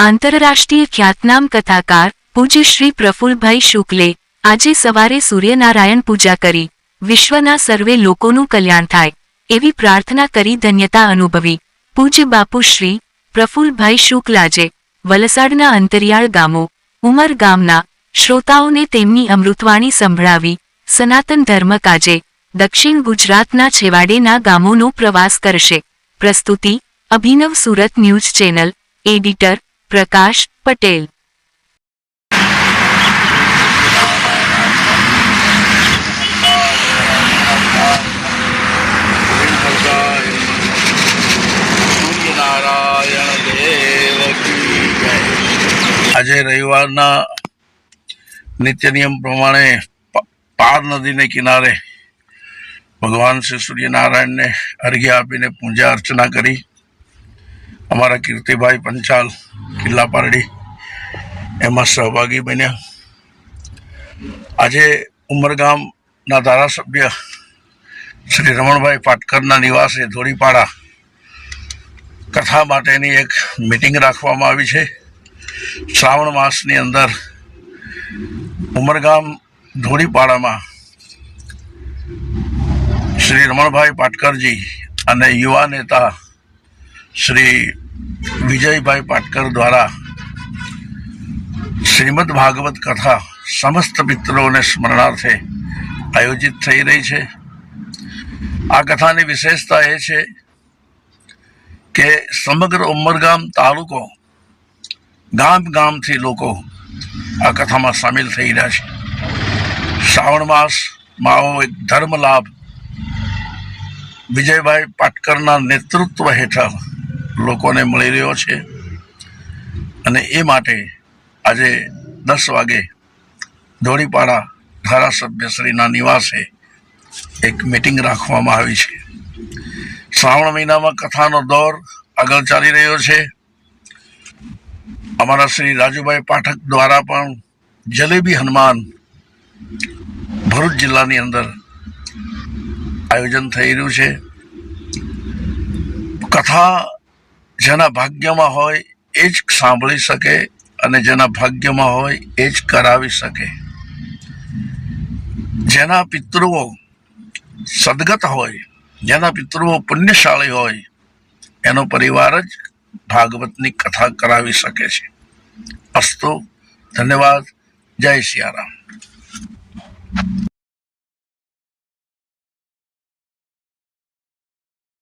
આંતરરાષ્ટ્રીય ખ્યાતનામ કથાકાર પૂજ્ય શ્રી પ્રફુલ્લભાઈ શુક્લે આજે સવારે સૂર્યનારાયણ પૂજા કરી વિશ્વના સર્વે લોકોનું કલ્યાણ થાય એવી પ્રાર્થના કરી ધન્યતા અનુભવી। પૂજ્ય બાપુ શ્રી પ્રફુલ્લભાઈ શુક્લ આજે વલસાડના અંતરિયાળ ગામો ઉમર ગામના શ્રોતાઓને તેમની અમૃતવાણી સંભળાવી સનાતન ધર્મ કાજે દક્ષિણ ગુજરાતના છેવાડેના ગામોનો પ્રવાસ કરશે। પ્રસ્તુતિ અભિનવ સુરત ન્યૂઝ ચેનલ, એડિટર પ્રકાશ પટેલ। આજે રવિવારના નિત્ય નિયમ પ્રમાણે પાર નદીને કિનારે ભગવાન શ્રી સૂર્યનારાયણને અર્ઘ્ય આપીને પૂજા અર્ચના કરી અમારા કીર્તિભાઈ પંચાલ કિલ્લા પારડી એમાં સહભાગી બન્યા। આજે ઉમરગામના ધારાસભ્ય શ્રી રમણભાઈ પાટકરના નિવાસે ધોળીપાડા કથા માટેની એક મિટિંગ રાખવામાં આવી છે। શ્રાવણ માસની અંદર ઉમરગામ ધોળીપાડામાં શ્રી રમણભાઈ પાટકરજી અને યુવા નેતા શ્રી વિજયભાઈ પાટકર દ્વારા શ્રીમદ ભાગવત કથા સમસ્ત પિતૃઓને સ્મરણાર્થે આયોજિત થઈ રહી છે। આ કથાની વિશેષતા એ છે કે સમગ્ર ઉમરગામ તાલુકો ગામ ગામથી લોકો આ કથામાં સામેલ થઈ રહ્યા છે। શ્રાવણ માસમાં આવો એક ધર્મ લાભ વિજયભાઈ પાટકરના નેતૃત્વ હેઠળ લોકોને મળી રહ્યો છે અને એ માટે આજે 10 વાગે ધોળીપાડા ધારાસભ્યશ્રીના નિવાસે એક મિટિંગ રાખવામાં આવી છે। શ્રાવણ મહિનામાં કથાનો દોર આગળ ચાલી રહ્યો છે। અમારા શ્રી રાજુભાઈ પાઠક દ્વારા પણ જલેબી હનુમાન ભરૂચ જિલ્લાની અંદર આયોજન થઈ રહ્યું છે। કથા જેના ભાગ્યમાં હોય એ જ સાંભળી શકે અને જેના ભાગ્યમાં હોય એ જ કરાવી શકે। જેના પિતૃઓ સદગત હોય, જેના પિતૃઓ પુણ્યશાળી હોય એનો પરિવાર જ ભાગવતની કથા કરાવી શકે છે। અસ્તુ, ધન્યવાદ, જય સિયારામ।